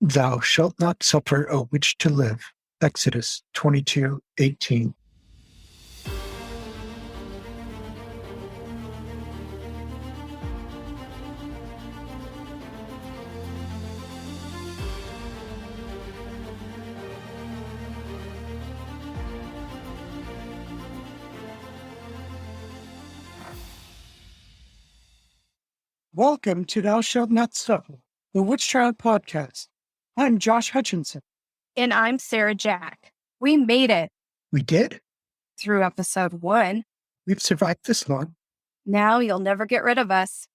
Thou shalt not suffer a witch to live. Exodus 22:18. Welcome to Thou Shalt Not Suffer, the Witch Trial Podcast. I'm Josh Hutchinson. And I'm Sarah Jack. We made it. We did? Through episode 1. We've survived this long. Now you'll never get rid of us.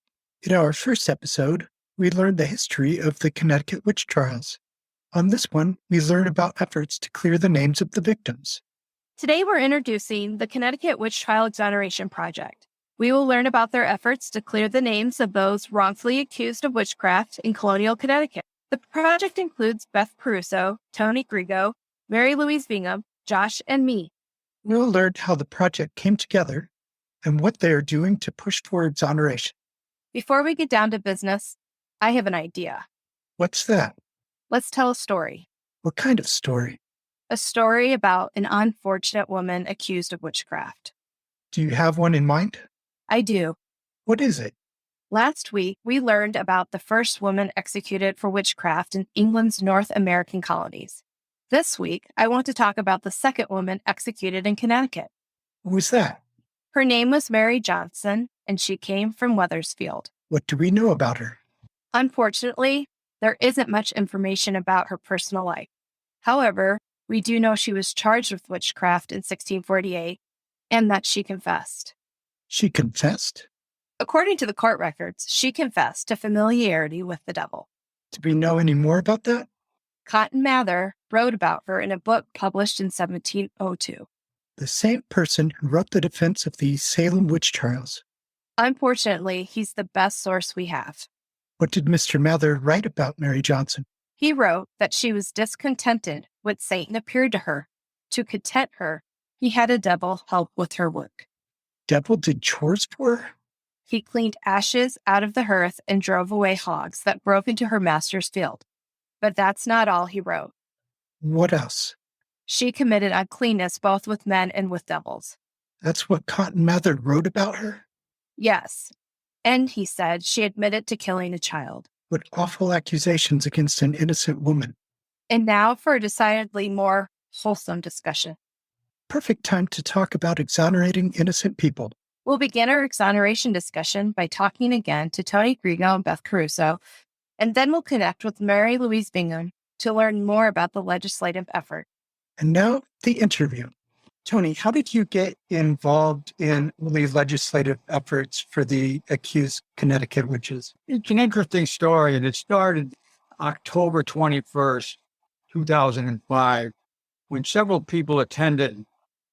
In our first episode, we learned the history of the Connecticut witch trials. On this one, we learn about efforts to clear the names of the victims. Today we're introducing the Connecticut Witch Trial Exoneration Project. We will learn about their efforts to clear the names of those wrongfully accused of witchcraft in Colonial, Connecticut. The project includes Beth Caruso, Tony Griego, Mary-Louise Bingham, Josh, and me. We'll learn how the project came together and what they are doing to push for exoneration. Before we get down to business, I have an idea. What's that? Let's tell a story. What kind of story? A story about an unfortunate woman accused of witchcraft. Do you have one in mind? I do. What is it? Last week, we learned about the first woman executed for witchcraft in England's North American colonies. This week, I want to talk about the second woman executed in Connecticut. Who was that? Her name was Mary Johnson, and she came from Wethersfield. What do we know about her? Unfortunately, there isn't much information about her personal life. However, we do know she was charged with witchcraft in 1648 and that she confessed. She confessed? According to the court records, she confessed to familiarity with the devil. Do we know any more about that? Cotton Mather wrote about her in a book published in 1702. The same person who wrote the defense of the Salem witch trials. Unfortunately, he's the best source we have. What did Mr. Mather write about Mary Johnson? He wrote that she was discontented when Satan appeared to her. To content her, he had a devil help with her work. Devil did chores for her? He cleaned ashes out of the hearth and drove away hogs that broke into her master's field. But that's not all he wrote. What else? She committed uncleanness both with men and with devils. That's what Cotton Mather wrote about her? Yes. And he said she admitted to killing a child. What awful accusations against an innocent woman. And now for a decidedly more wholesome discussion. Perfect time to talk about exonerating innocent people. We'll begin our exoneration discussion by talking again to Tony Griego and Beth Caruso, and then we'll connect with Mary-Louise Bingham to learn more about the legislative effort. And now, the interview. Tony, how did you get involved in the legislative efforts for the accused Connecticut witches? It's an interesting story, and it started October 21st, 2005, when several people attended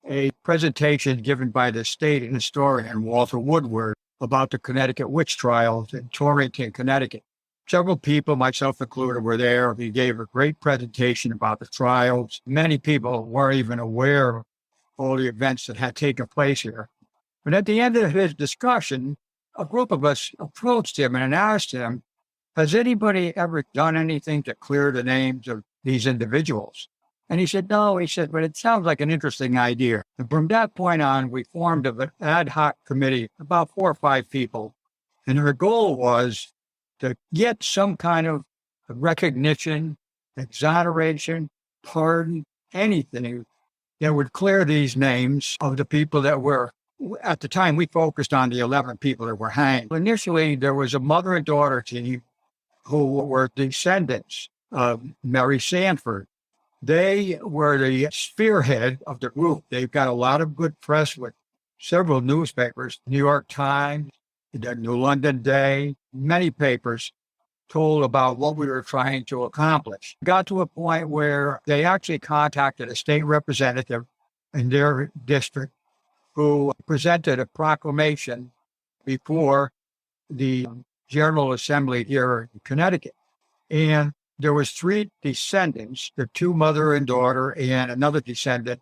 a presentation given by the state historian Walter Woodward about the Connecticut witch trials in Torrington, Connecticut. Several people, myself included, were there. He gave a great presentation about the trials. Many people weren't even aware of all the events that had taken place here. But at the end of his discussion, a group of us approached him and asked him, has anybody ever done anything to clear the names of these individuals? And he said, no. He said, but it sounds like an interesting idea. And from that point on, we formed an ad hoc committee, about 4 or 5 people. And our goal was to get some kind of recognition, exoneration, pardon, anything that would clear these names of the people that were, at the time, we focused on the 11 people that were hanged. Initially, there was a mother and daughter team who were descendants of Mary Sanford. They were the spearhead of the group. They've got a lot of good press with several newspapers, New York Times, the New London Day, many papers told about what we were trying to accomplish. Got to a point where they actually contacted a state representative in their district who presented a proclamation before the General Assembly here in Connecticut. And there was 3 descendants, the 2 mother and daughter, and another descendant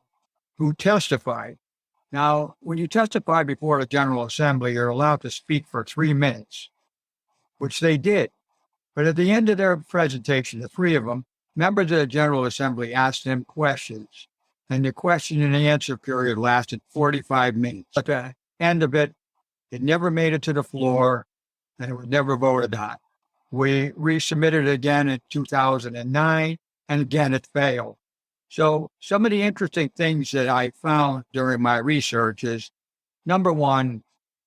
who testified. Now, when you testify before the General Assembly, you're allowed to speak for 3 minutes, which they did. But at the end of their presentation, the three of them, members of the General Assembly asked them questions. And the question and answer period lasted 45 minutes. At the end of it, it never made it to the floor, and it was never voted on. We resubmitted it again in 2009, and again it failed. So some of the interesting things that I found during my research is, number one,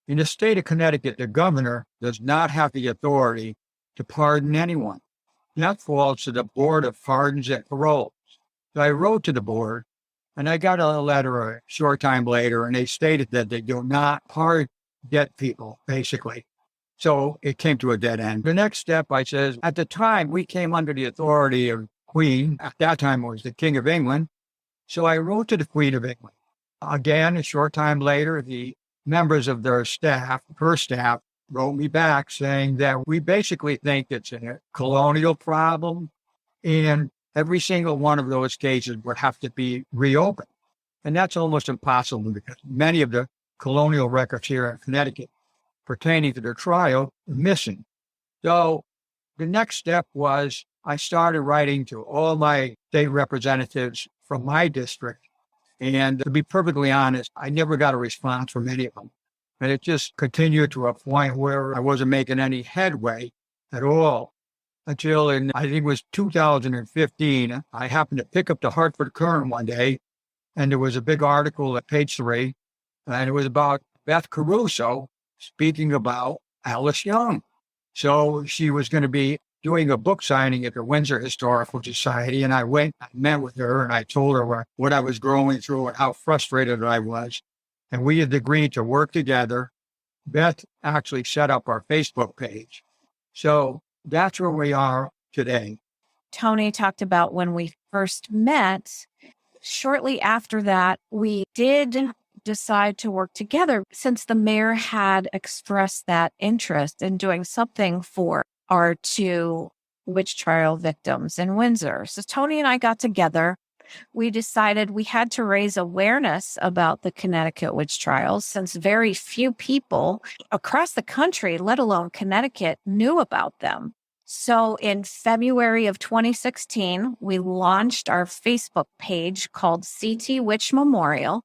in the state of Connecticut, the governor does not have the authority to pardon anyone. That falls to the Board of Pardons and Paroles. So I wrote to the board, and I got a letter a short time later, and they stated that they do not pardon dead people, basically. So it came to a dead end. The next step, I says, at the time, we came under the authority of Queen. At that time, it was the King of England. So I wrote to the Queen of England. Again, a short time later, the members of their staff, her staff, wrote me back saying that we basically think it's a colonial problem, and every single one of those cases would have to be reopened. And that's almost impossible because many of the colonial records here in Connecticut pertaining to their trial are missing. So the next step was I started writing to all my state representatives from my district. And to be perfectly honest, I never got a response from any of them. And it just continued to a point where I wasn't making any headway at all until in, I think it was 2015, I happened to pick up the Hartford Courant one day, and there was a big article at page 3, and it was about Beth Caruso speaking about Alice Young. So she was going to be doing a book signing at the Windsor Historical Society, and I went, I met with her, and I told her what I was going through and how frustrated I was. And we had agreed to work together. Beth actually set up our Facebook page. So that's where we are today. Tony talked about when we first met. Shortly after that, we did decide to work together since the mayor had expressed that interest in doing something for our 2 witch trial victims in Windsor. So Tony and I got together. We decided we had to raise awareness about the Connecticut witch trials since very few people across the country, let alone Connecticut, knew about them. So in February of 2016, we launched our Facebook page called CT Witch Memorial.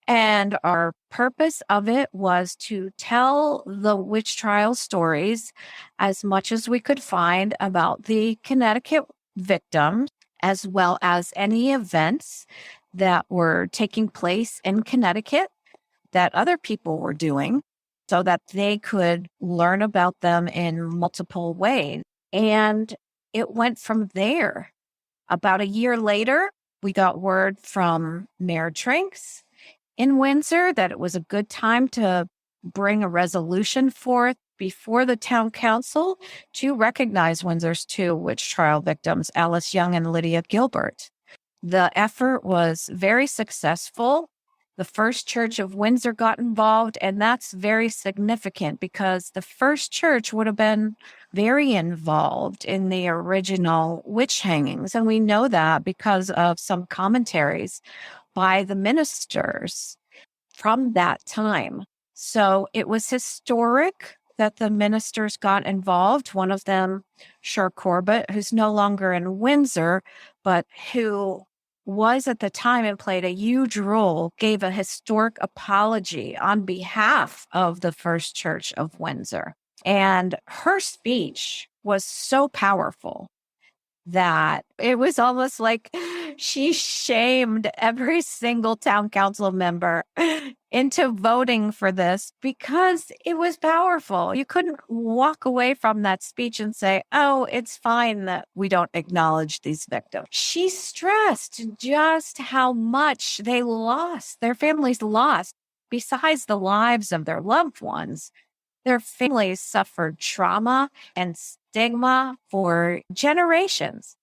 And our purpose of it was to tell the witch trial stories as much as we could find about the Connecticut victims, as well as any events that were taking place in Connecticut that other people were doing so that they could learn about them in multiple ways. And it went from there. About a year later, we got word from Mayor Trinks in Windsor that it was a good time to bring a resolution forth before the town council to recognize Windsor's 2 witch trial victims, Alice Young and Lydia Gilbert. The effort was very successful. The First Church of Windsor got involved, and that's very significant because the First Church would have been very involved in the original witch hangings. And we know that because of some commentaries by the ministers from that time. So it was historic that the ministers got involved. One of them, Sher Corbett, who's no longer in Windsor, but who was at the time and played a huge role, gave a historic apology on behalf of the First Church of Windsor. And her speech was so powerful that it was almost like she shamed every single town council member into voting for this because it was powerful. You couldn't walk away from that speech and say, oh, it's fine that we don't acknowledge these victims. She stressed just how much they lost, their families lost, besides the lives of their loved ones. Their families suffered trauma and stigma for generations.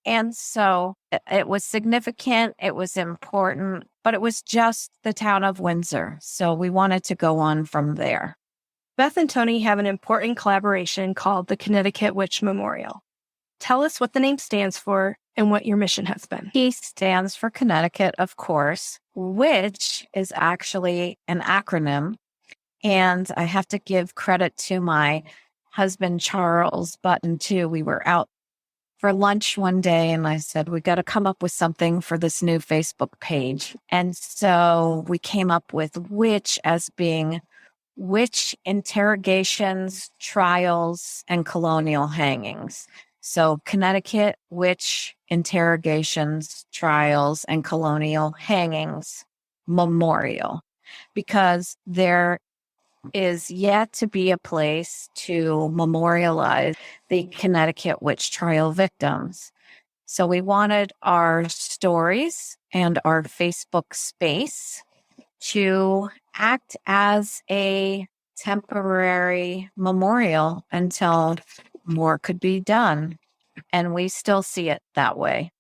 And so it was significant, it was important, but it was just the town of Windsor. So we wanted to go on from there. Beth and Tony have an important collaboration called the Connecticut Witch Memorial. Tell us what the name stands for and what your mission has been. He stands for Connecticut, of course. Witch is actually an acronym. And I have to give credit to my husband, Charles Button, too. We were out for lunch one day and I said, we got to come up with something for this new Facebook page. And so we came up with witch as being witch interrogations, trials, and colonial hangings. So Connecticut witch interrogations, trials, and colonial hangings memorial, because there is yet to be a place to memorialize the Connecticut witch trial victims. So we wanted our stories and our Facebook space to act as a temporary memorial until more could be done. And we still see it that way.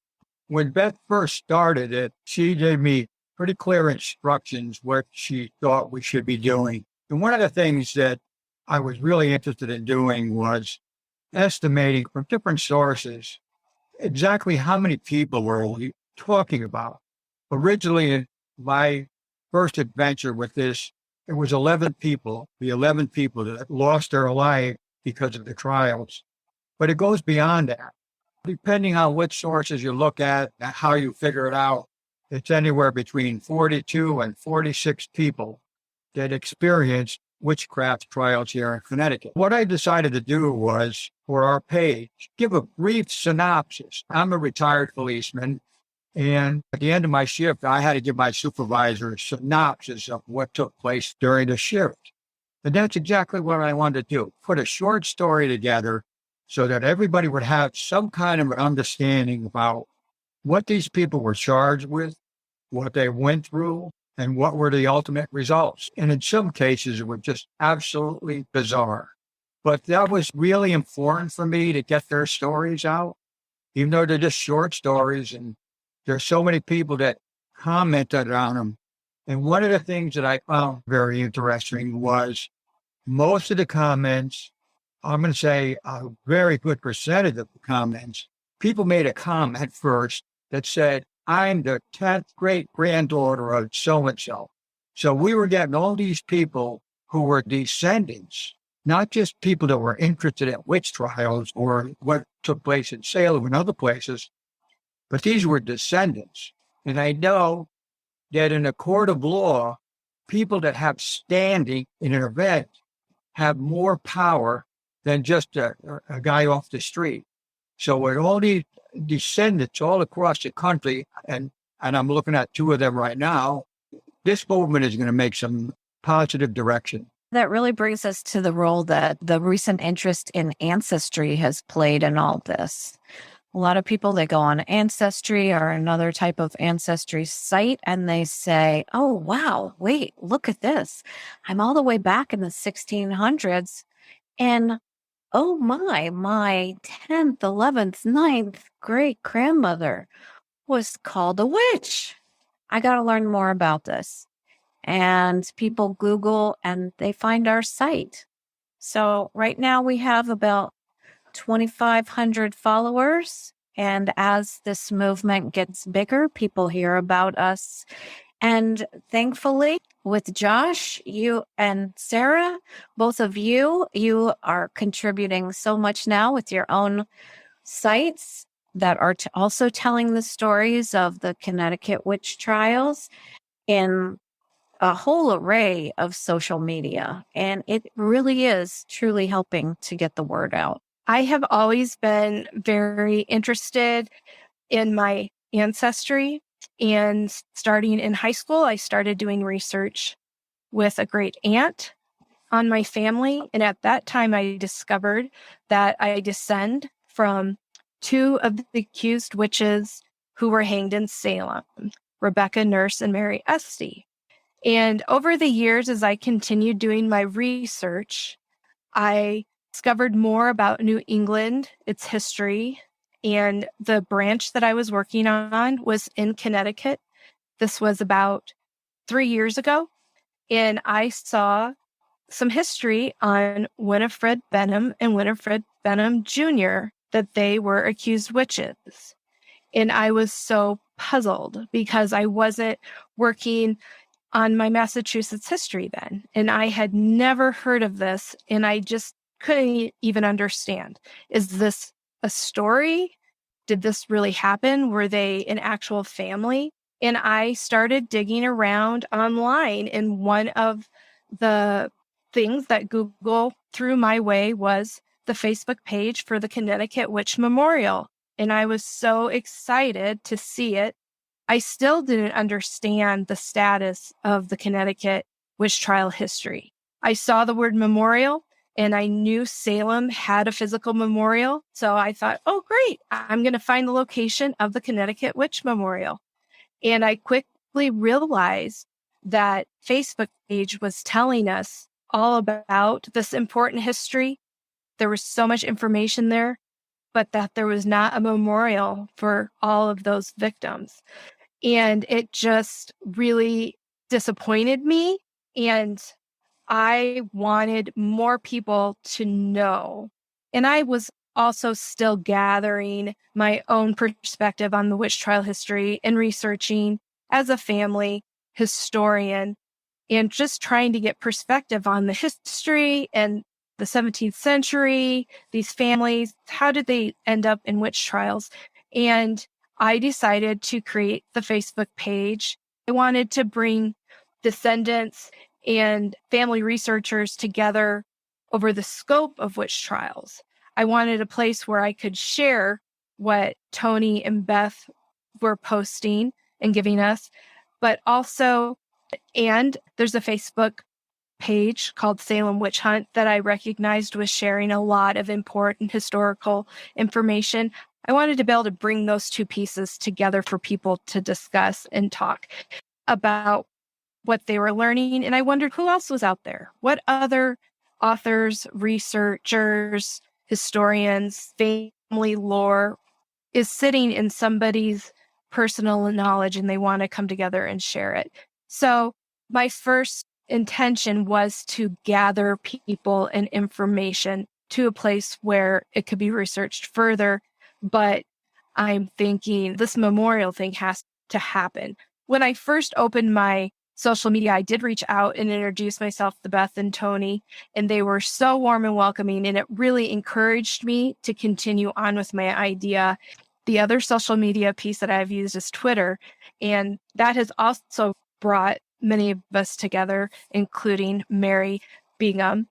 When Beth first started it, she gave me pretty clear instructions what she thought we should be doing. And one of the things that I was really interested in doing was estimating from different sources exactly how many people were we talking about. Originally, my first adventure with this, it was 11 people, the 11 people that lost their life because of the trials. But it goes beyond that. Depending on which sources you look at, how you figure it out, it's anywhere between 42 and 46 people that experienced witchcraft trials here in Connecticut. What I decided to do was, for our page, give a brief synopsis. I'm a retired policeman, and at the end of my shift, I had to give my supervisor a synopsis of what took place during the shift. And that's exactly what I wanted to do, put a short story together so that everybody would have some kind of an understanding about what these people were charged with, what they went through, and what were the ultimate results. And in some cases, it was just absolutely bizarre. But that was really important for me to get their stories out, even though they're just short stories. And there's so many people that commented on them. And one of the things that I found very interesting was most of the comments, I'm going to say a very good percentage of the comments, people made a comment first that said, I'm the 10th great-granddaughter of so-and-so. So we were getting all these people who were descendants, not just people that were interested in witch trials or what took place in Salem and other places, but these were descendants. And I know that in a court of law, people that have standing in an event have more power than just a guy off the street. So with all these descendants all across the country, and I'm looking at two of them right now, this movement is going to make some positive direction. That really brings us to the role that the recent interest in ancestry has played in all this. A lot of people, they go on Ancestry or another type of ancestry site and they say, oh, wow, wait, look at this. I'm all the way back in the 1600s and oh my 10th, 11th, 9th great-grandmother was called a witch. I got to learn more about this. And people Google and they find our site. So right now we have about 2,500 followers. And as this movement gets bigger, people hear about us. And thankfully, with Josh, you and Sarah, both of you are contributing so much now with your own sites that are also telling the stories of the Connecticut witch trials in a whole array of social media. And it really is truly helping to get the word out. I have always been very interested in my ancestry. And starting in high school, I started doing research with a great aunt on my family. And at that time, I discovered that I descend from two of the accused witches who were hanged in Salem, Rebecca Nurse and Mary Esty. And over the years, as I continued doing my research, I discovered more about New England, its history, and the branch that I was working on was in Connecticut. This was about 3 years ago. And I saw some history on Winifred Bingham and Winifred Bingham Jr., that they were accused witches. And I was so puzzled because I wasn't working on my Massachusetts history then. And I had never heard of this. And I just couldn't even understand. Is this a story? Did this really happen? Were they an actual family? And I started digging around online, and one of the things that Google threw my way was the Facebook page for the Connecticut Witch Memorial. And I was so excited to see it. I still didn't understand the status of the Connecticut witch trial history. I saw the word memorial and I knew Salem had a physical memorial. So I thought, oh, great, I'm going to find the location of the Connecticut Witch Memorial. And I quickly realized that Facebook page was telling us all about this important history. There was so much information there, but that there was not a memorial for all of those victims. And it just really disappointed me. And I wanted more people to know. And I was also still gathering my own perspective on the witch trial history and researching as a family historian and just trying to get perspective on the history and the 17th century, these families, how did they end up in witch trials? And I decided to create the Facebook page. I wanted to bring descendants and family researchers together over the scope of witch trials. I wanted a place where I could share what Tony and Beth were posting and giving us, but also, and there's a Facebook page called Salem Witch Hunt that I recognized was sharing a lot of important historical information. I wanted to be able to bring those two pieces together for people to discuss and talk about what they were learning. And I wondered who else was out there. What other authors, researchers, historians, family lore is sitting in somebody's personal knowledge and they want to come together and share it. So my first intention was to gather people and information to a place where it could be researched further. But I'm thinking this memorial thing has to happen. When I first opened my social media, I did reach out and introduce myself to Beth and Tony, and they were so warm and welcoming, and it really encouraged me to continue on with my idea. The other social media piece that I've used is Twitter, and that has also brought many of us together, including Mary Bingham.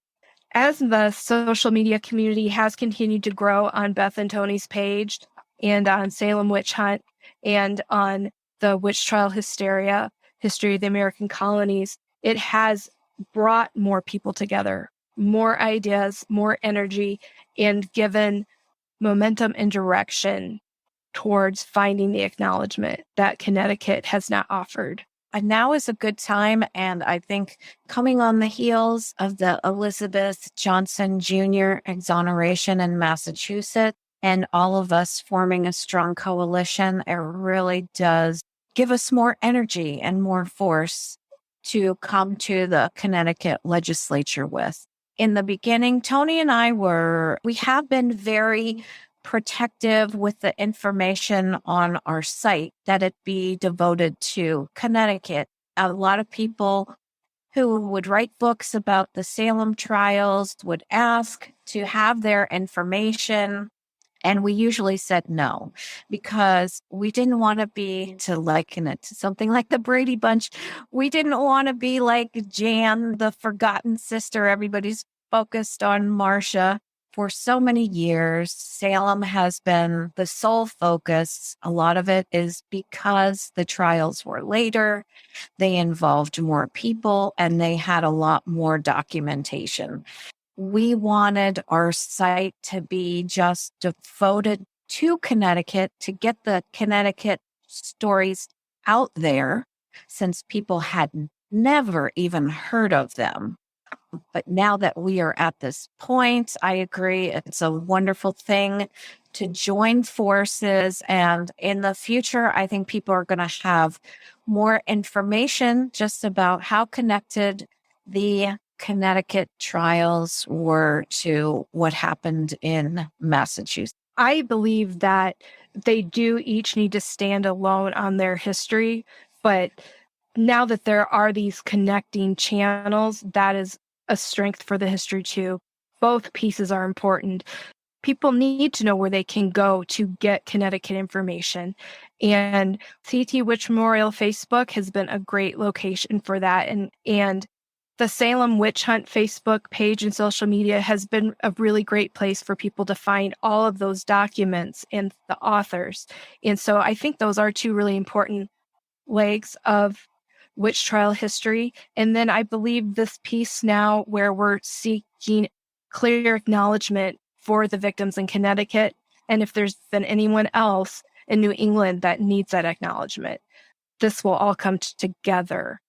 As the social media community has continued to grow on Beth and Tony's page and on Salem Witch Hunt and on the Witch Trial Hysteria, History of the American Colonies, it has brought more people together, more ideas, more energy, and given momentum and direction towards finding the acknowledgement that Connecticut has not offered. And now is a good time. And I think coming on the heels of the Elizabeth Johnson Jr. exoneration in Massachusetts and all of us forming a strong coalition, it really does give us more energy and more force to come to the Connecticut legislature with. In the beginning, Tony and we have been very protective with the information on our site, that it be devoted to Connecticut. A lot of people who would write books about the Salem trials would ask to have their information. And we usually said no, because we didn't want to liken it to something like the Brady Bunch. We didn't want to be like Jan, the forgotten sister. Everybody's focused on Marcia. For so many years, Salem has been the sole focus. A lot of it is because the trials were later, they involved more people, and they had a lot more documentation. We wanted our site to be just devoted to Connecticut, to get the Connecticut stories out there, since people had never even heard of them. But now that we are at this point, I agree, it's a wonderful thing to join forces. And in the future, I think people are going to have more information just about how connected the Connecticut trials were to what happened in Massachusetts. I believe that they do each need to stand alone on their history, but now that there are these connecting channels, that is a strength for the history too. both pieces are important. People need to know where they can go to get Connecticut information. And CT Witch Memorial Facebook has been a great location for that. And the Salem Witch Hunt Facebook page and social media has been a really great place for people to find all of those documents and the authors. And so I think those are two really important legs of witch trial history. And then I believe this piece now where we're seeking clear acknowledgement for the victims in Connecticut, and if there's been anyone else in New England that needs that acknowledgement, this will all come together.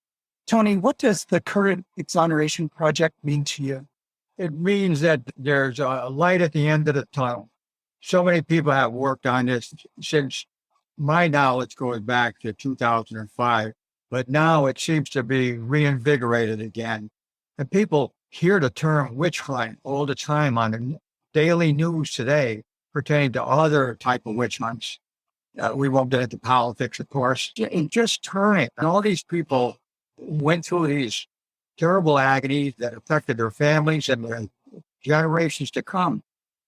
Tony, what does the current Exoneration project mean to you? It means that there's a light at the end of the tunnel. So many people have worked on this since my knowledge goes back to 2005, but now it seems to be reinvigorated again. And people hear the term witch hunt all the time on the daily news today pertaining to other type of witch hunts. We won't get into politics, of course. Just turning. And all these people went through these terrible agonies that affected their families and their generations to come.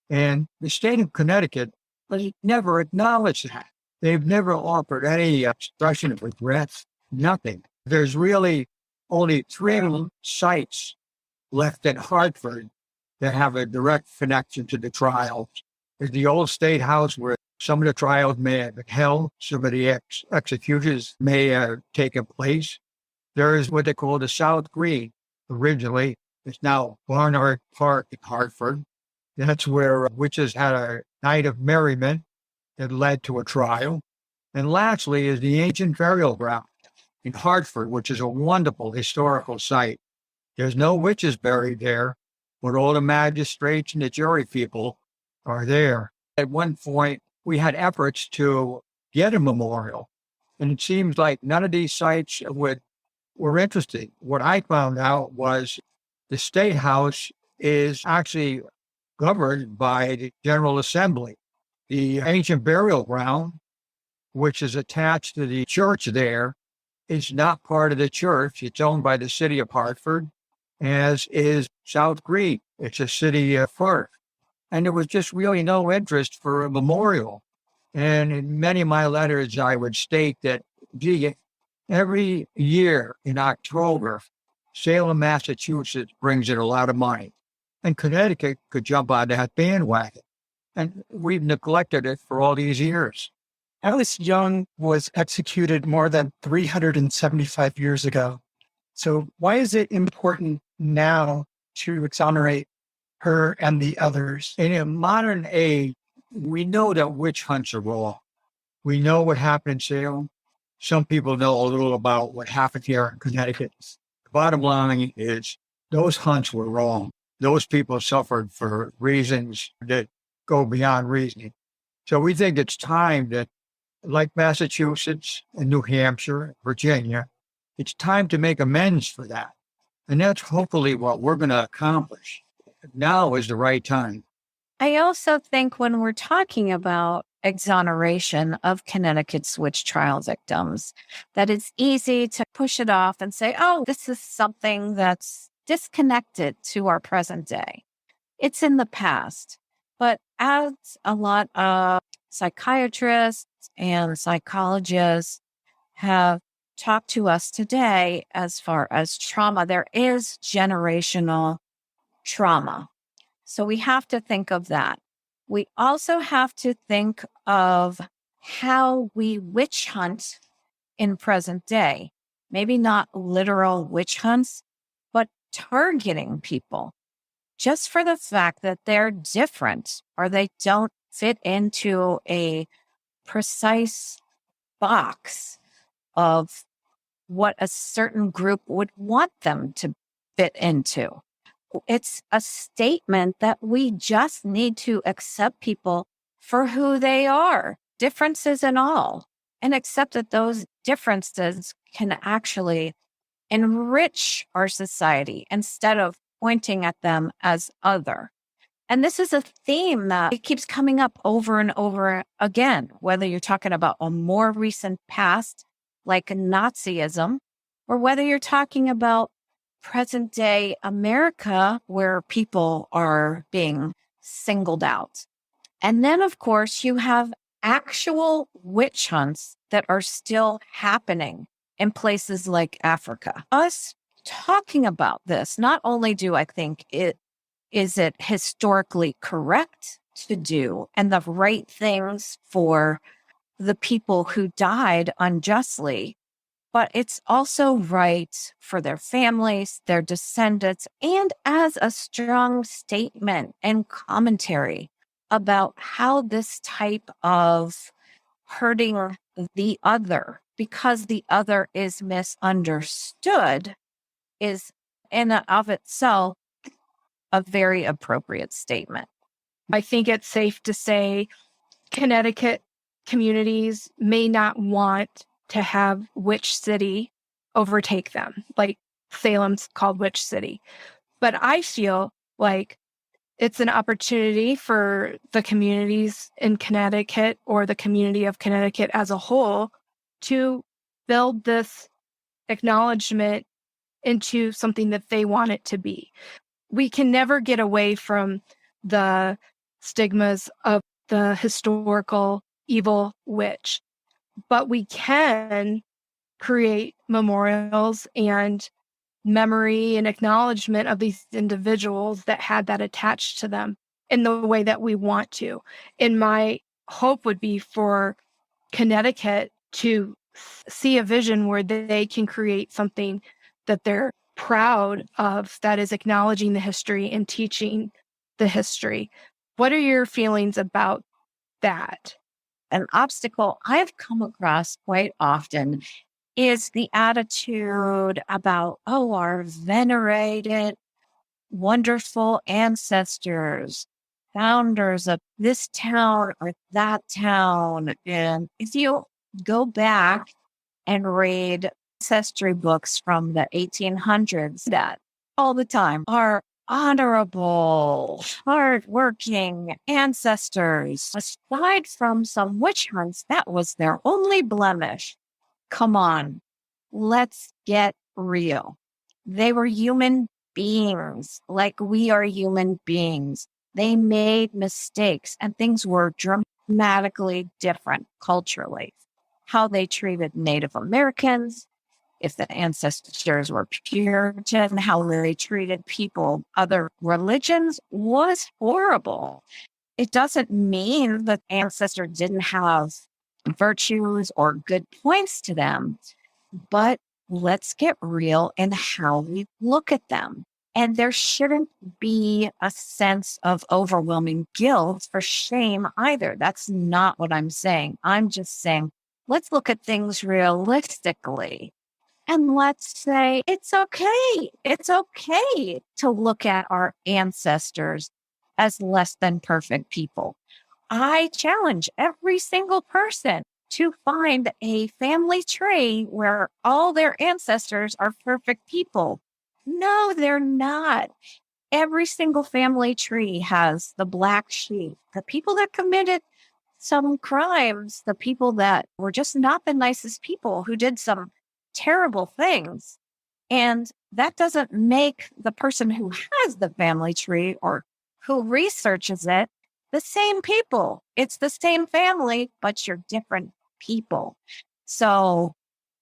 And the state of Connecticut has never acknowledged that. They've never offered any expression of regret, nothing. There's really only 3 sites left in Hartford that have a direct connection to the trials. There's the old State House where some of the trials may have been held, some of the executions may have taken place. There is what they call the South Green. Originally, it's now Barnard Park in Hartford. That's where witches had a night of merriment that led to a trial. And lastly is the ancient burial ground in Hartford, which is a wonderful historical site. There's no witches buried there, but all the magistrates and the jury people are there. At one point, we had efforts to get a memorial, and it seems like none of these sites were interested. What I found out was the State House is actually governed by the General Assembly. The ancient burial ground, which is attached to the church there, is not part of the church. It's owned by the city of Hartford, as is South Green. It's a city park. And there was just really no interest for a memorial. And in many of my letters, I would state that, gee, every year in October, Salem, Massachusetts brings in a lot of money. And Connecticut could jump on that bandwagon. And we've neglected it for all these years. Alice Young was executed more than 375 years ago. So why is it important now to exonerate her and the others? In a modern age, we know that witch hunts are wrong. We know what happened in Salem. Some people know a little about what happened here in Connecticut. The bottom line is those hunts were wrong. Those people suffered for reasons that go beyond reasoning. So we think it's time that, like Massachusetts and New Hampshire, Virginia, it's time to make amends for that. And that's hopefully what we're going to accomplish. Now is the right time. I also think when we're talking about exoneration of Connecticut's witch trial victims, that it's easy to push it off and say, oh, this is something that's disconnected to our present day. It's in the past. But as a lot of psychiatrists and psychologists have talked to us today, as far as trauma, there is generational trauma. So we have to think of that. We also have to think of how we witch hunt in present day. Maybe not literal witch hunts, but targeting people just for the fact that they're different or they don't fit into a precise box of what a certain group would want them to fit into. It's a statement that we just need to accept people for who they are, differences and all, and accept that those differences can actually enrich our society instead of pointing at them as other. And this is a theme that it keeps coming up over and over again, whether you're talking about a more recent past, like Nazism, or whether you're talking about present day America where people are being singled out. And then, of course, you have actual witch hunts that are still happening in places like Africa. Us talking about this, not only do I think it historically correct to do and the right things for the people who died unjustly, but it's also right for their families, their descendants, and as a strong statement and commentary about how this type of hurting the other, because the other is misunderstood, is in and of itself a very appropriate statement. I think it's safe to say Connecticut communities may not want to have Witch City overtake them, like Salem's called Witch City. But I feel like it's an opportunity for the communities in Connecticut or the community of Connecticut as a whole to build this acknowledgement into something that they want it to be. We can never get away from the stigmas of the historical evil witch, but we can create memorials and memory and acknowledgement of these individuals that had that attached to them in the way that we want to. And my hope would be for Connecticut to see a vision where they can create something that they're proud of, that is acknowledging the history and teaching the history. What are your feelings about that? An obstacle I've come across quite often is the attitude about, oh, our venerated, wonderful ancestors, founders of this town or that town. And if you go back and read ancestry books from the 1800s, that all the time are honorable, hardworking ancestors. Aside from some witch hunts, that was their only blemish. Come on, let's get real. They were human beings, like we are human beings. They made mistakes and things were dramatically different culturally. How they treated Native Americans, if the ancestors were Puritan, how they treated people, other religions was horrible. It doesn't mean that ancestors didn't have virtues or good points to them, but let's get real in how we look at them. And there shouldn't be a sense of overwhelming guilt or shame either. That's not what I'm saying. I'm just saying, let's look at things realistically. And let's say it's okay. It's okay to look at our ancestors as less than perfect people. I challenge every single person to find a family tree where all their ancestors are perfect people. No, they're not. Every single family tree has the black sheep, the people that committed some crimes, the people that were just not the nicest people who did some terrible things. And that doesn't make the person who has the family tree or who researches it the same people. It's the same family, but you're different people. So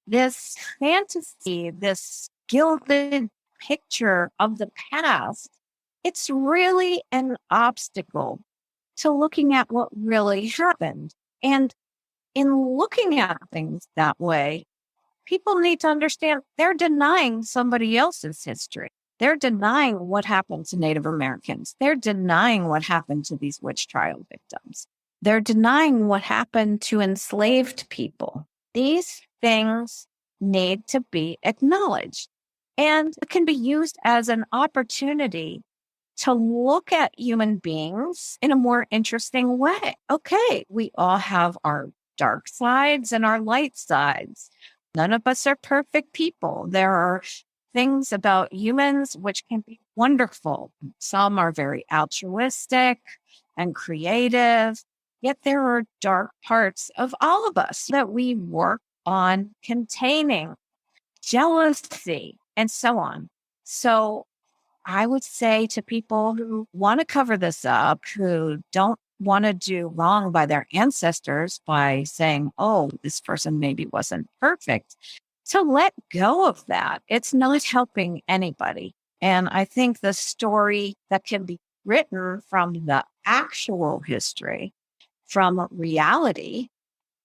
this fantasy, this gilded picture of the past, it's really an obstacle to looking at what really happened. And in looking at things that way, people need to understand they're denying somebody else's history. They're denying what happened to Native Americans. They're denying what happened to these witch trial victims. They're denying what happened to enslaved people. These things need to be acknowledged and it can be used as an opportunity to look at human beings in a more interesting way. Okay, we all have our dark sides and our light sides. None of us are perfect people. There are things about humans which can be wonderful. Some are very altruistic and creative, yet there are dark parts of all of us that we work on containing, jealousy, and so on. So I would say to people who want to cover this up, who don't want to do wrong by their ancestors by saying, oh, this person maybe wasn't perfect, to let go of that. It's not helping anybody. And I think the story that can be written from the actual history, from reality,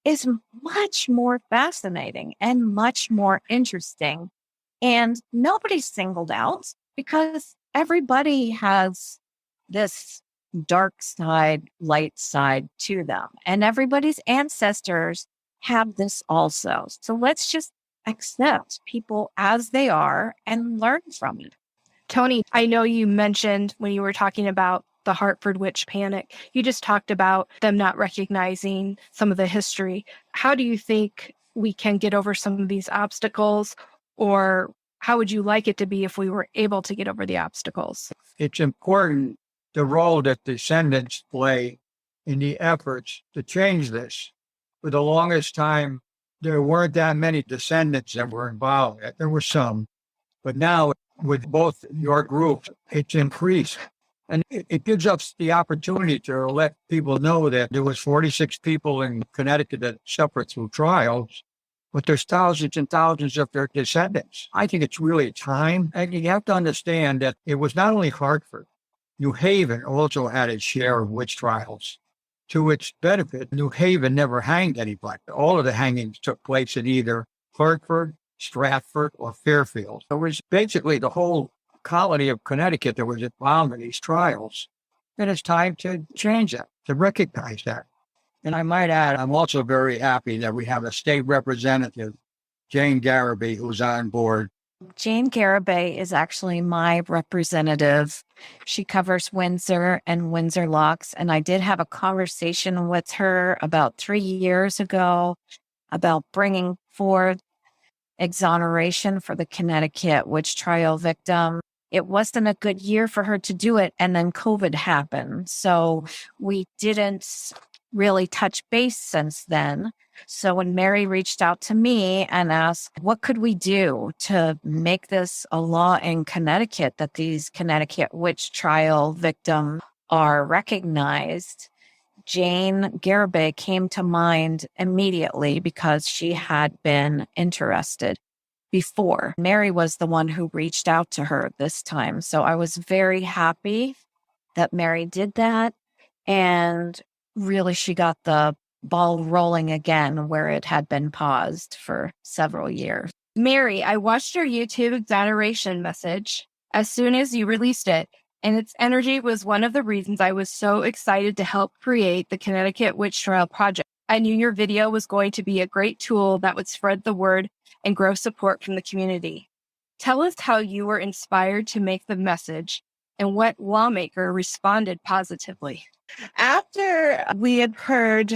is much more fascinating and much more interesting. And nobody's singled out because everybody has this dark side, light side to them. And everybody's ancestors have this also. So let's just accept people as they are and learn from it. Tony, I know you mentioned when you were talking about the Hartford witch panic, you just talked about them not recognizing some of the history. How do you think we can get over some of these obstacles, or how would you like it to be if we were able to get over the obstacles? It's important the role that descendants play in the efforts to change this. For the longest time, there weren't that many descendants that were involved. There were some, but now with both your groups, it's increased. And it gives us the opportunity to let people know that there was 46 people in Connecticut that suffered through trials, but there's thousands and thousands of their descendants. I think it's really time. And you have to understand that it was not only Hartford. New Haven also had its share of witch trials. To its benefit, New Haven never hanged anybody. All of the hangings took place in either Hartford, Stratford, or Fairfield. It was basically the whole colony of Connecticut that was involved in these trials. And it's time to change that, to recognize that. And I might add, I'm also very happy that we have a state representative, Jane Garibay, who's on board. Jane Garibay is actually my representative. She covers Windsor and Windsor Locks. And I did have a conversation with her about 3 years ago about bringing forth exoneration for the Connecticut witch trial victim. It wasn't a good year for her to do it. And then COVID happened. So we didn't really touch base since then. So when Mary reached out to me and asked, what could we do to make this a law in Connecticut that these Connecticut witch trial victims are recognized? Jane Garibay came to mind immediately because she had been interested before. Mary was the one who reached out to her this time. So I was very happy that Mary did that. And really, she got the ball rolling again where it had been paused for several years. Mary, I watched your YouTube Exoneration message as soon as you released it, and its energy was one of the reasons I was so excited to help create the Connecticut Witch Trial Project. I knew your video was going to be a great tool that would spread the word and grow support from the community. Tell us how you were inspired to make the message and what lawmaker responded positively. After we had heard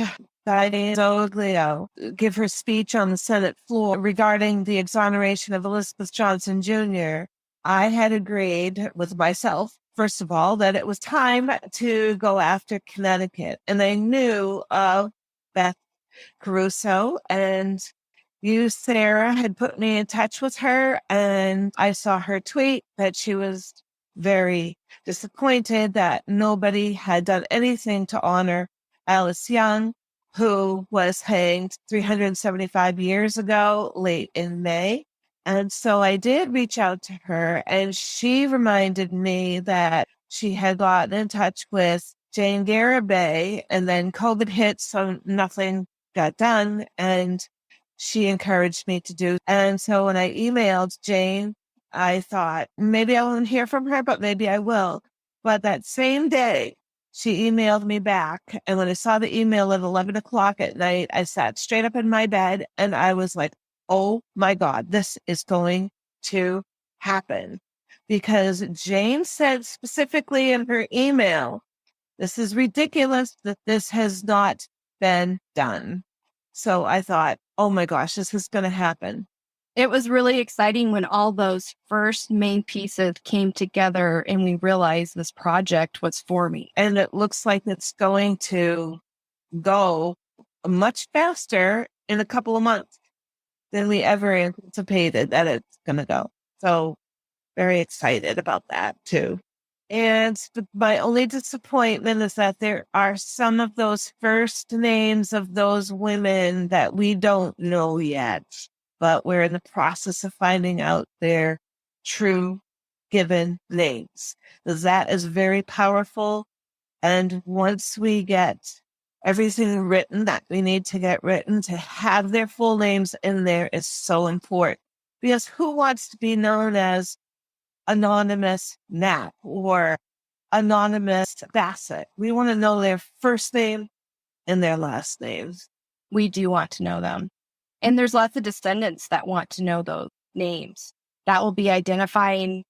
Griego give her speech on the Senate floor regarding the exoneration of Elizabeth Johnson Jr., I had agreed with myself, first of all, that it was time to go after Connecticut. And I knew of Beth Caruso, and you, Sarah, had put me in touch with her, and I saw her tweet that she was very disappointed that nobody had done anything to honor Alice Young, who was hanged 375 years ago, late in May. And so I did reach out to her, and she reminded me that she had gotten in touch with Jane Garibay, and then COVID hit, so nothing got done. And she encouraged me to do. And so when I emailed Jane, I thought maybe I won't hear from her, but maybe I will. But that same day, she emailed me back. And when I saw the email at 11 o'clock at night, I sat straight up in my bed and I was like, oh my God, this is going to happen. Because Jane said specifically in her email, this is ridiculous that this has not been done. So I thought, oh my gosh, this is going to happen. It was really exciting when all those first main pieces came together and we realized this project was forming. And it looks like it's going to go much faster in a couple of months than we ever anticipated that it's going to go. So very excited about that too. And my only disappointment is that there are some of those first names of those women that we don't know yet, but we're in the process of finding out their true given names. Because that is very powerful. And once we get everything written that we need to get written, to have their full names in there is so important. Because who wants to be known as Anonymous Nat or Anonymous Bassett? We want to know their first name and their last names. We do want to know them. And there's lots of descendants that want to know those names. That will be identifying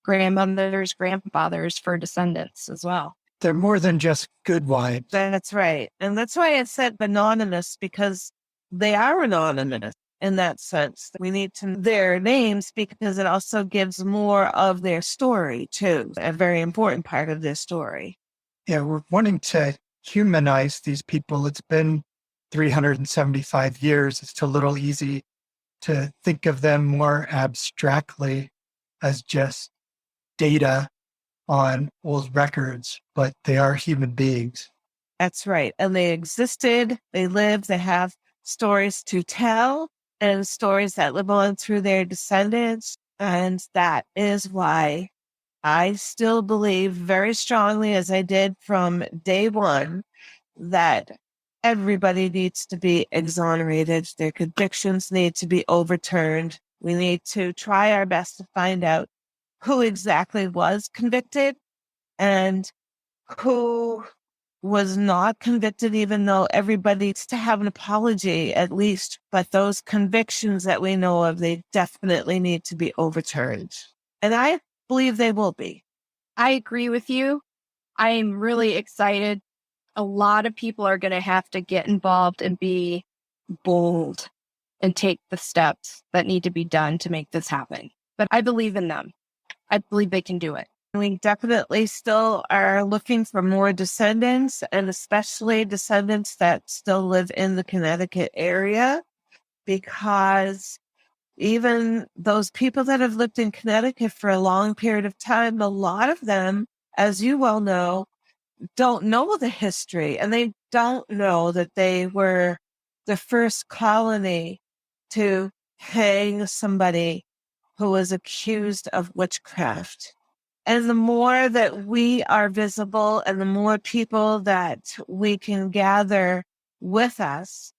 grandmothers, grandfathers for descendants as well. They're more than just good wives. That's right. And that's why I said anonymous, because they are anonymous in that sense. We need to know their names because it also gives more of their story too, a very important part of their story. Yeah, we're wanting to humanize these people. It's been 375 years. It's a little easy to think of them more abstractly as just data on old records, but they are human beings. That's right. And they existed, they lived, they have stories to tell and stories that live on through their descendants. And that is why I still believe very strongly, as I did from day one, that everybody needs to be exonerated. Their convictions need to be overturned. We need to try our best to find out who exactly was convicted and who was not convicted, even though everybody needs to have an apology at least. But those convictions that we know of, they definitely need to be overturned. And I believe they will be. I agree with you. I'm really excited. A lot of people are going to have to get involved and be bold and take the steps that need to be done to make this happen. But I believe in them. I believe they can do it. We definitely still are looking for more descendants, and especially descendants that still live in the Connecticut area, because even those people that have lived in Connecticut for a long period of time, a lot of them, as you well know, don't know the history, and they don't know that they were the first colony to hang somebody who was accused of witchcraft. And the more that we are visible and the more people that we can gather with us,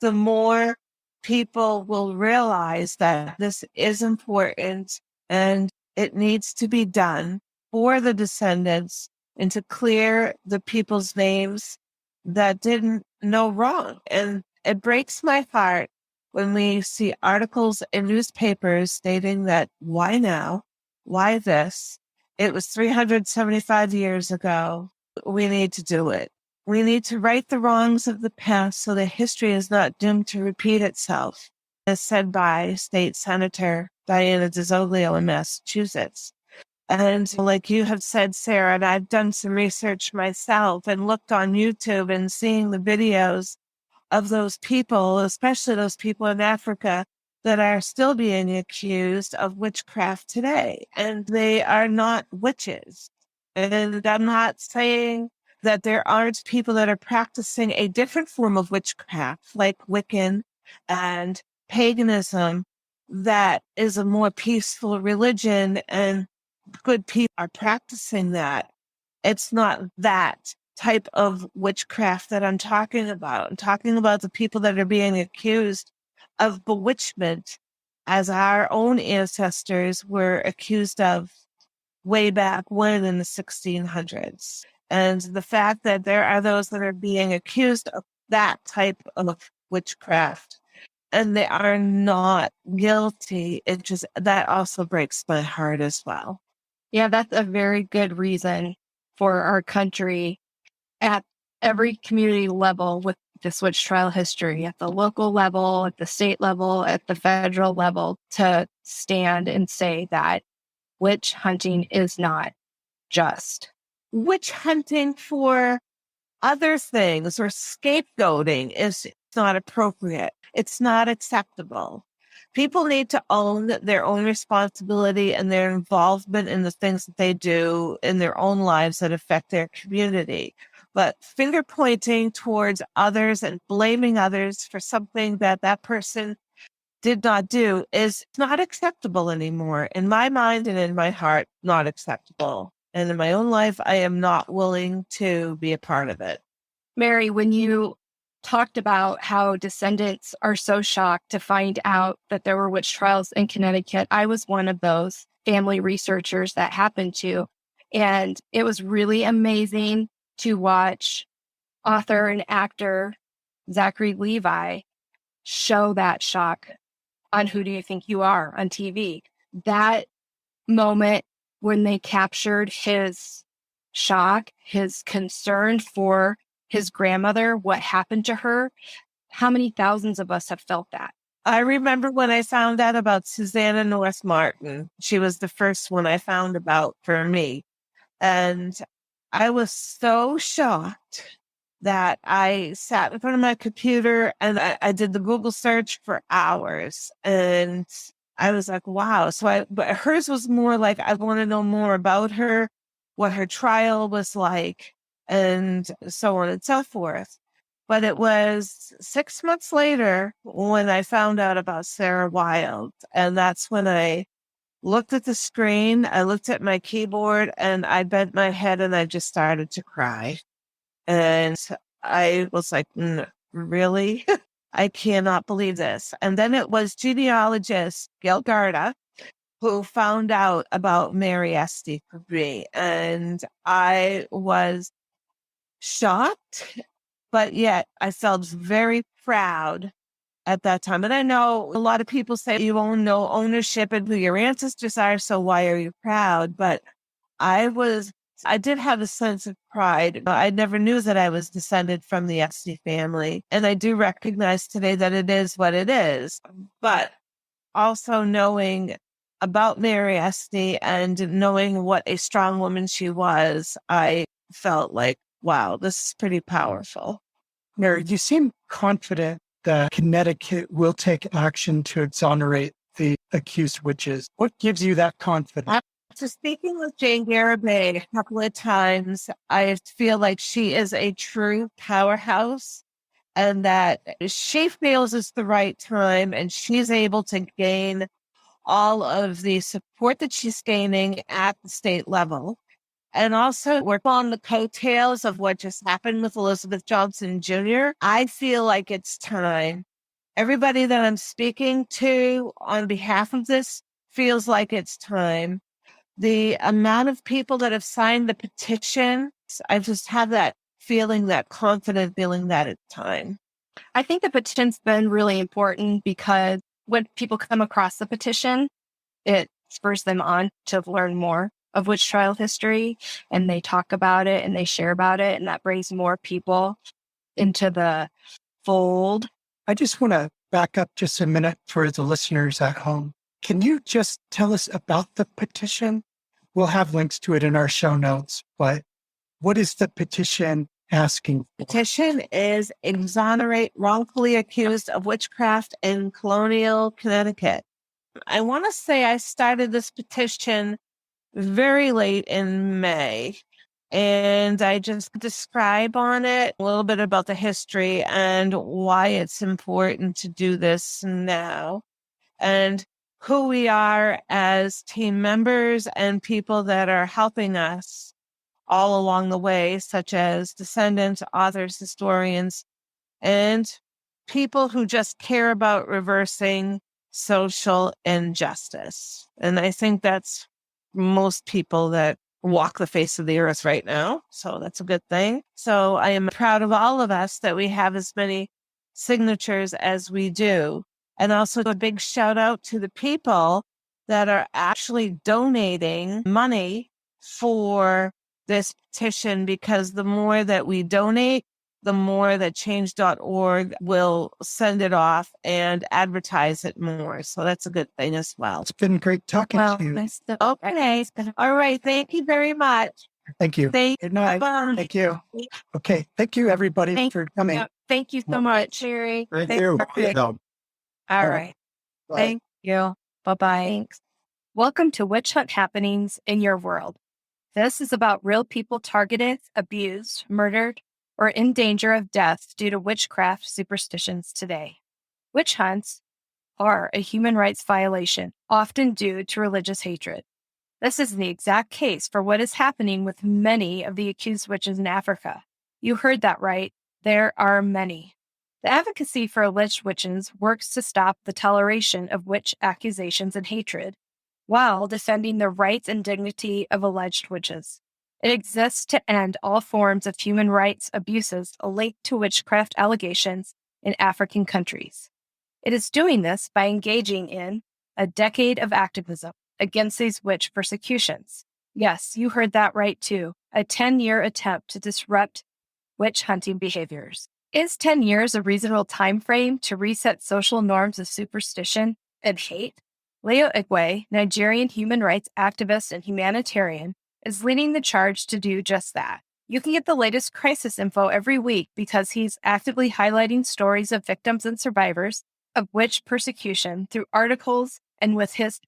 the more people will realize that this is important and it needs to be done for the descendants and to clear the people's names that didn't know wrong. And it breaks my heart when we see articles in newspapers stating that why now? Why this? It was 375 years ago. We need to do it. We need to right the wrongs of the past so that history is not doomed to repeat itself, as said by State Senator Diana DeZoglio in Massachusetts. And like you have said, Sarah, and I've done some research myself and looked on YouTube and seeing the videos of those people, especially those people in Africa that are still being accused of witchcraft today. And they are not witches. And I'm not saying that there aren't people that are practicing a different form of witchcraft, like Wiccan and paganism, that is a more peaceful religion, and good people are practicing that. It's not that type of witchcraft that I'm talking about. I'm talking about the people that are being accused of bewitchment, as our own ancestors were accused of way back when in the 1600s. And the fact that there are those that are being accused of that type of witchcraft and they are not guilty, that also breaks my heart as well. Yeah, that's a very good reason for our country at every community level with this witch trial history, at the local level, at the state level, at the federal level, to stand and say that witch hunting is not just. Witch hunting for other things or scapegoating is not appropriate. It's not acceptable. People need to own their own responsibility and their involvement in the things that they do in their own lives that affect their community. But finger pointing towards others and blaming others for something that that person did not do is not acceptable anymore. In my mind and in my heart, not acceptable. And in my own life, I am not willing to be a part of it. Mary, when you talked about how descendants are so shocked to find out that there were witch trials in Connecticut, I was one of those family researchers that happened to. And it was really amazing to watch author and actor Zachary Levi show that shock on Who Do You Think You Are on TV. That moment when they captured his shock, his concern for his grandmother, what happened to her, how many thousands of us have felt that? I remember when I found out about Susanna North Martin. She was the first one I found about for me. And I was so shocked that I sat in front of my computer and I did the Google search for hours. And I was like, wow. But hers was more like, I want to know more about her, what her trial was like, and so on and so forth. But it was 6 months later when I found out about Sarah Wilde. And that's when I looked at the screen, I looked at my keyboard, and I bent my head and I just started to cry. And I was like, really? I cannot believe this. And then it was genealogist Gail Garda who found out about Mary Esty for me. And I was shocked, but yet I felt very proud at that time. And I know a lot of people say you own no ownership in who your ancestors are, so why are you proud? But I did have a sense of pride. I never knew that I was descended from the Esty family. And I do recognize today that it is what it is. But also knowing about Mary Esty and knowing what a strong woman she was, I felt like, wow, this is pretty powerful. Mary, you seem confident that Connecticut will take action to exonerate the accused witches. What gives you that confidence? After speaking with Jane Garibay a couple of times, I feel like she is a true powerhouse and that she feels it's the right time and she's able to gain all of the support that she's gaining at the state level. And also work on the coattails of what just happened with Elizabeth Johnson Jr. I feel like it's time. Everybody that I'm speaking to on behalf of this feels like it's time. The amount of people that have signed the petition, I just have that feeling, that confident feeling that it's time. I think the petition's been really important because when people come across the petition, it spurs them on to learn more of witch trial history, and they talk about it and they share about it, and that brings more people into the fold. I just want to back up just a minute for the listeners at home. Can you just tell us about the petition? We'll have links to it in our show notes, but what is the petition asking for? Petition is exonerate wrongfully accused of witchcraft in Colonial, Connecticut. I want to say I started this petition very late in May, and I just describe on it a little bit about the history and why it's important to do this now, and who we are as team members and people that are helping us all along the way, such as descendants, authors, historians, and people who just care about reversing social injustice. And I think that's most people that walk the face of the earth right now. So that's a good thing. So I am proud of all of us that we have as many signatures as we do. And also a big shout out to the people that are actually donating money for this petition, because the more that we donate, the more that change.org will send it off and advertise it more. So that's a good thing as well. It's been great talking to you. Okay. All right. Thank you very much. Thank you. Good night. Bye. Thank you. Okay. Thank you, everybody, for coming. Thank you so much, Sherry. Thank you. All right. Thank you. Bye-bye. Thanks. Welcome to Witch Hunt Happenings in Your World. This is about real people targeted, abused, murdered, or in danger of death due to witchcraft superstitions today. Witch hunts are a human rights violation, often due to religious hatred. This is the exact case for what is happening with many of the accused witches in Africa. You heard that right. There are many. The advocacy for alleged witches works to stop the toleration of witch accusations and hatred, while defending the rights and dignity of alleged witches. It exists to end all forms of human rights abuses linked to witchcraft allegations in African countries. It is doing this by engaging in a decade of activism against these witch persecutions. Yes, you heard that right too. A 10-year attempt to disrupt witch hunting behaviors. Is 10 years a reasonable time frame to reset social norms of superstition and hate? Leo Igwe, Nigerian human rights activist and humanitarian, is leading the charge to do just that. You can get the latest crisis info every week because he's actively highlighting stories of victims and survivors of witch persecution through articles and with his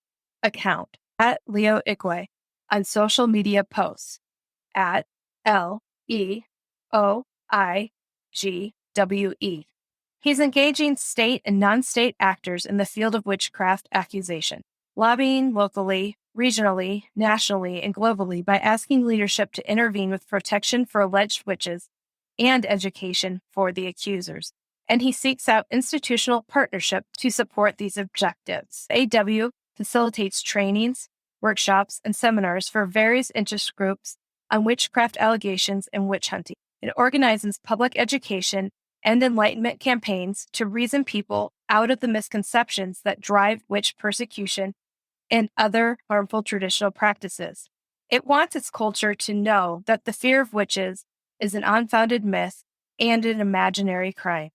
account at Leo Igwe on social media posts at LEOIGWE. He's engaging state and non-state actors in the field of witchcraft accusation, lobbying locally, regionally, nationally, and globally by asking leadership to intervene with protection for alleged witches and education for the accusers. And he seeks out institutional partnership to support these objectives. AW facilitates trainings, workshops, and seminars for various interest groups on witchcraft allegations and witch hunting. It organizes public education and enlightenment campaigns to reason people out of the misconceptions that drive witch persecution and other harmful traditional practices. It wants its culture to know that the fear of witches is an unfounded myth and an imaginary crime,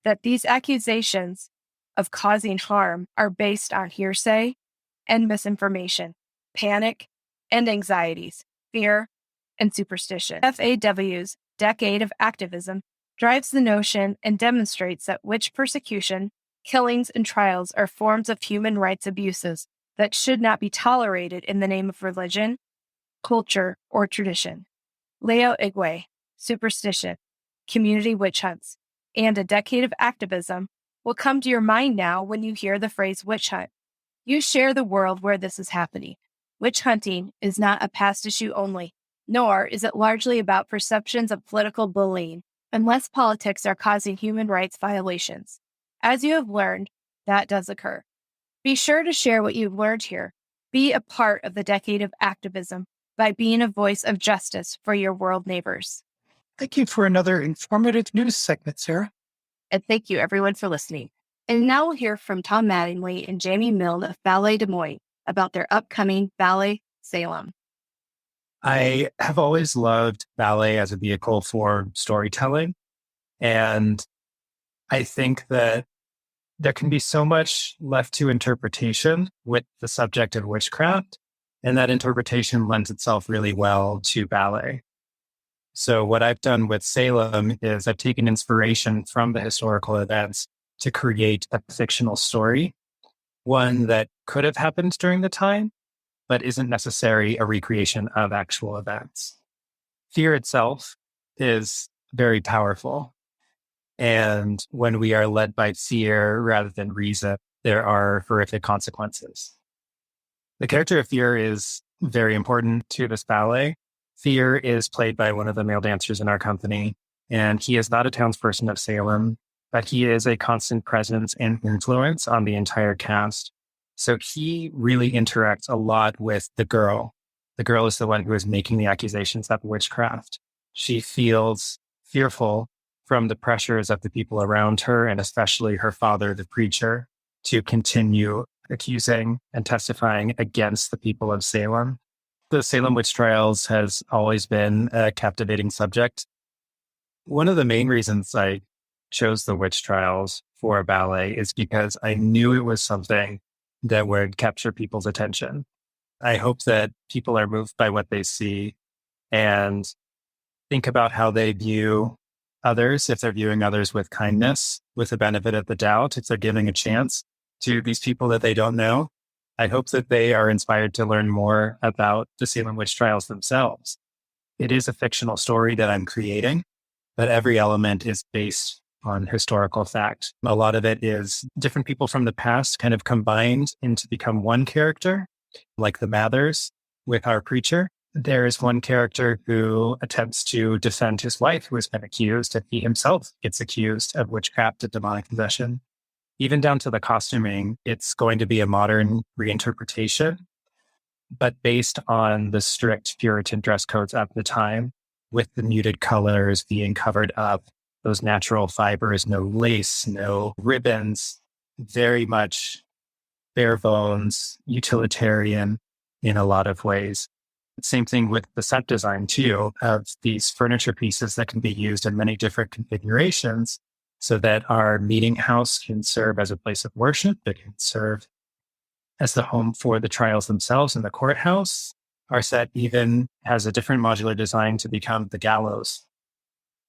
that these accusations of causing harm are based on hearsay and misinformation, panic and anxieties, fear and superstition. FAW's decade of activism drives the notion and demonstrates that witch persecution, killings, and trials are forms of human rights abuses that should not be tolerated in the name of religion, culture, or tradition. Leo Igwe, Superstition, Community Witch Hunts, and a decade of activism will come to your mind now when you hear the phrase witch hunt. You share the world where this is happening. Witch hunting is not a past issue only, nor is it largely about perceptions of political bullying, unless politics are causing human rights violations. As you have learned, that does occur. Be sure to share what you've learned here. Be a part of the decade of activism by being a voice of justice for your world neighbors. Thank you for another informative news segment, Sarah. And thank you, everyone, for listening. And now we'll hear from Tom Mattingly and Jamie Milne of Ballet Des Moines about their upcoming Ballet Salem. I have always loved ballet as a vehicle for storytelling. And I think that there can be so much left to interpretation with the subject of witchcraft, and that interpretation lends itself really well to ballet. So what I've done with Salem is I've taken inspiration from the historical events to create a fictional story, one that could have happened during the time, but isn't necessarily a recreation of actual events. Fear itself is very powerful. And when we are led by fear rather than reason, there are horrific consequences. The character of Fear is very important to this ballet. Fear is played by one of the male dancers in our company, and he is not a townsperson of Salem, but he is a constant presence and influence on the entire cast. So he really interacts a lot with the girl. The girl is the one who is making the accusations of witchcraft. She feels fearful from the pressures of the people around her, and especially her father, the preacher, to continue accusing and testifying against the people of Salem. The Salem witch trials has always been a captivating subject. One of the main reasons I chose the witch trials for a ballet is because I knew it was something that would capture people's attention. I hope that people are moved by what they see and think about how they view others, if they're viewing others with kindness, with the benefit of the doubt, if they're giving a chance, to these people that they don't know. I hope that they are inspired to learn more about the Salem witch trials themselves. It is a fictional story that I'm creating, but every element is based on historical fact. A lot of it is different people from the past kind of combined into become one character, like the Mathers with our preacher. There is one character who attempts to defend his wife who has been accused, and he himself gets accused of witchcraft and demonic possession. Even down to the costuming, it's going to be a modern reinterpretation, but based on the strict Puritan dress codes of the time, with the muted colors being covered up, those natural fibers, no lace, no ribbons, very much bare bones, utilitarian in a lot of ways. Same thing with the set design too, of these furniture pieces that can be used in many different configurations so that our meeting house can serve as a place of worship. It can serve as the home for the trials themselves in the courthouse. Our set even has a different modular design to become the gallows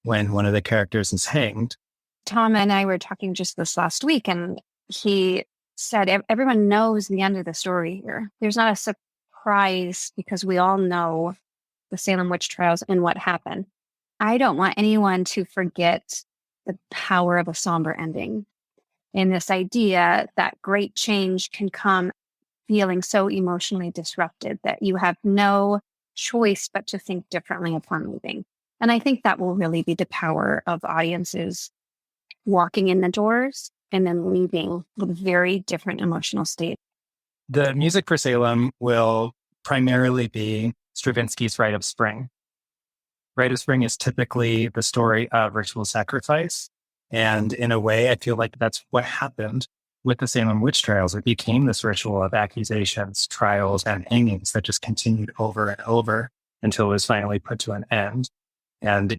when one of the characters is hanged. Tom and I were talking just this last week, and he said everyone knows the end of the story here. There's not a surprise because we all know the Salem witch trials and what happened. I don't want anyone to forget the power of a somber ending and this idea that great change can come feeling so emotionally disrupted that you have no choice but to think differently upon leaving. And I think that will really be the power of audiences walking in the doors and then leaving with a very different emotional state. The music for Salem will primarily be Stravinsky's Rite of Spring. Rite of Spring is typically the story of ritual sacrifice. And in a way, I feel like that's what happened with the Salem witch trials. It became this ritual of accusations, trials, and hangings that just continued over and over until it was finally put to an end. And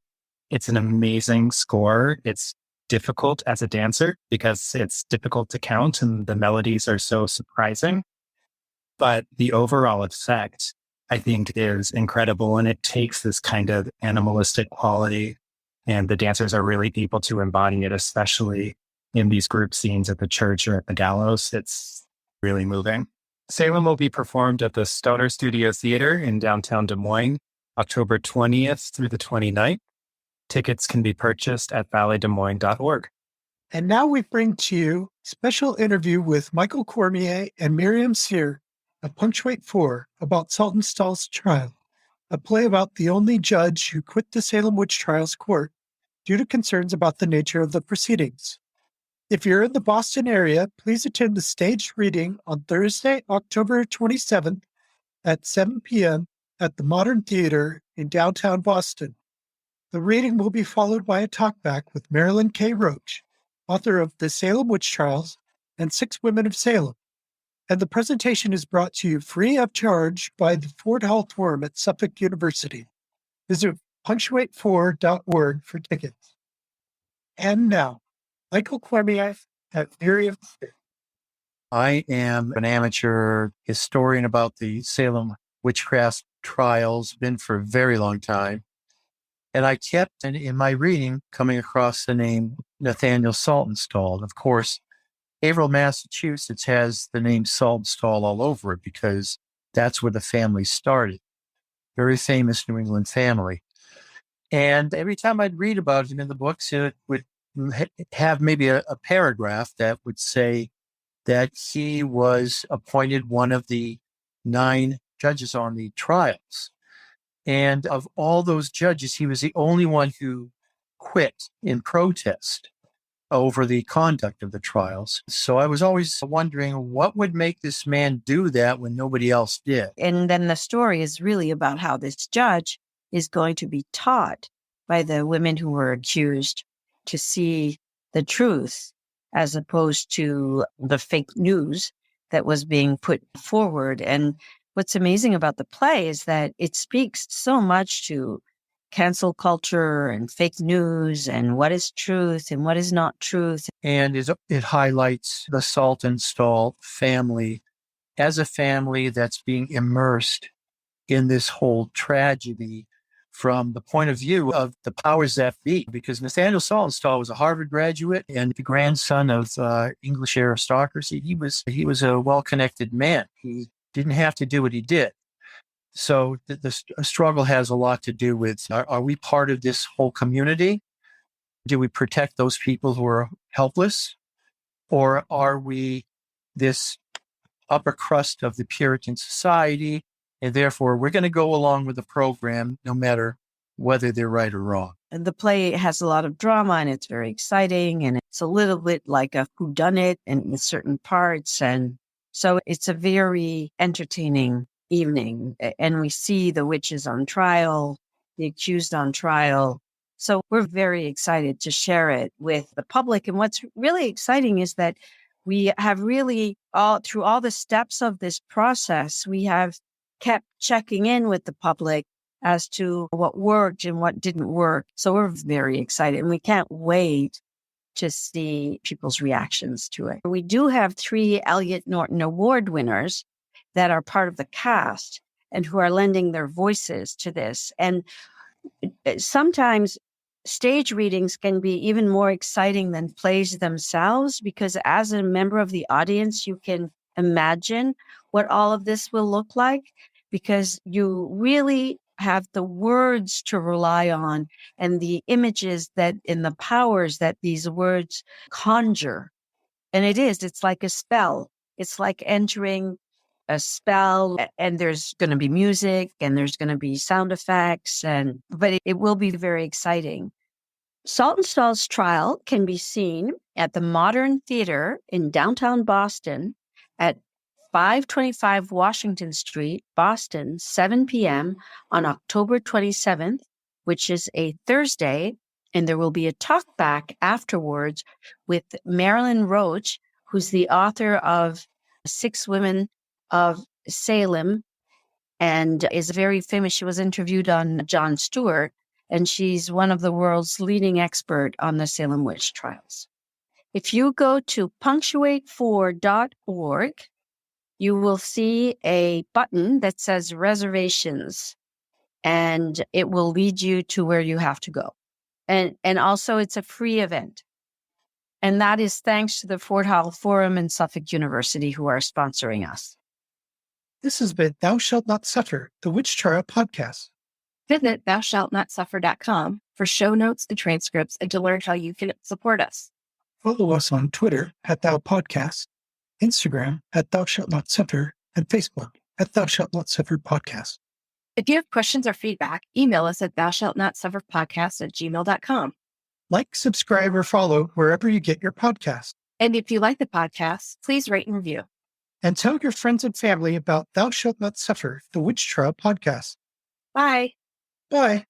it's an amazing score. It's difficult as a dancer because it's difficult to count and the melodies are so surprising. But the overall effect, I think, is incredible. And it takes this kind of animalistic quality, and the dancers are really able to embody it, especially in these group scenes at the church or at the gallows. It's really moving. Salem will be performed at the Stoner Studio Theater in downtown Des Moines, October 20th through the 29th. Tickets can be purchased at balletdesmoines.org. And now we bring to you a special interview with Michael Cormier and Miriam Sear of Punctuate 4 about Saltonstall's trial, a play about the only judge who quit the Salem witch trials court due to concerns about the nature of the proceedings. If you're in the Boston area, please attend the staged reading on Thursday, October 27th at 7 p.m. at the Modern Theater in downtown Boston. The reading will be followed by a talkback with Marilyn K. Roach, author of The Salem Witch Trials and Six Women of Salem. And the presentation is brought to you free of charge by the Ford Hall Forum at Suffolk University. Visit punctuate4.org for tickets. And now, Michael Cormier at Miriam Sear. I am an amateur historian about the Salem witchcraft trials, been for a very long time. And I kept, in my reading, coming across the name Nathaniel Saltonstall. Of course, Haverhill, Massachusetts has the name Saltonstall all over it because that's where the family started. Very famous New England family. And every time I'd read about him in the books, it would have maybe a paragraph that would say that he was appointed one of the 9 judges on the trials. And of all those judges, he was the only one who quit in protest over the conduct of the trials. So I was always wondering what would make this man do that when nobody else did. And then the story is really about how this judge is going to be taught by the women who were accused to see the truth as opposed to the fake news that was being put forward. And what's amazing about the play is that it speaks so much to cancel culture and fake news and what is truth and what is not truth. And it highlights the Saltonstall family as a family that's being immersed in this whole tragedy from the point of view of the powers that be, because Nathaniel Saltonstall was a Harvard graduate and the grandson of English aristocracy. He was a well-connected man. He didn't have to do what he did. So the struggle has a lot to do with, are we part of this whole community? Do we protect those people who are helpless? Or are we this upper crust of the Puritan society? And therefore, we're going to go along with the program no matter whether they're right or wrong. And the play has a lot of drama and it's very exciting. And it's a little bit like a whodunit and with certain parts. And so it's a very entertaining evening. And we see the witches on trial, the accused on trial. So we're very excited to share it with the public. And what's really exciting is that we have really through all the steps of this process, we have kept checking in with the public as to what worked and what didn't work. So we're very excited and we can't wait to see people's reactions to it. We do have 3 Elliot Norton Award winners that are part of the cast and who are lending their voices to this. And sometimes stage readings can be even more exciting than plays themselves, because as a member of the audience, you can imagine what all of this will look like, because you really have the words to rely on and the images that in the powers that these words conjure. And it's like a spell. It's like entering a spell, and there's going to be music and there's going to be sound effects, but it will be very exciting. Saltonstall's trial can be seen at the Modern Theater in downtown Boston at 525 Washington Street, Boston, 7 p.m. on October 27th, which is a Thursday. And there will be a talkback afterwards with Marilyn Roach, who's the author of 6 Women of Salem and is very famous. She was interviewed on Jon Stewart, and she's one of the world's leading expert on the Salem witch trials. If you go to punctuate4.org, you will see a button that says reservations, and it will lead you to where you have to go. And also it's a free event. And that is thanks to the Fort Howell Forum and Suffolk University, who are sponsoring us. This has been Thou Shalt Not Suffer, the Witch Trial Podcast. Visit thoushalltnotsuffer.com for show notes and transcripts and to learn how you can support us. Follow us on Twitter at Thou Podcast, Instagram at Thou Shalt Not Suffer, and Facebook at Thou Shalt Not Suffer Podcast. If you have questions or feedback, email us at thoushalltnotsufferpodcast@gmail.com. Like, subscribe, or follow wherever you get your podcasts. And if you like the podcast, please rate and review. And tell your friends and family about Thou Shalt Not Suffer, the Witch Trial Podcast. Bye. Bye.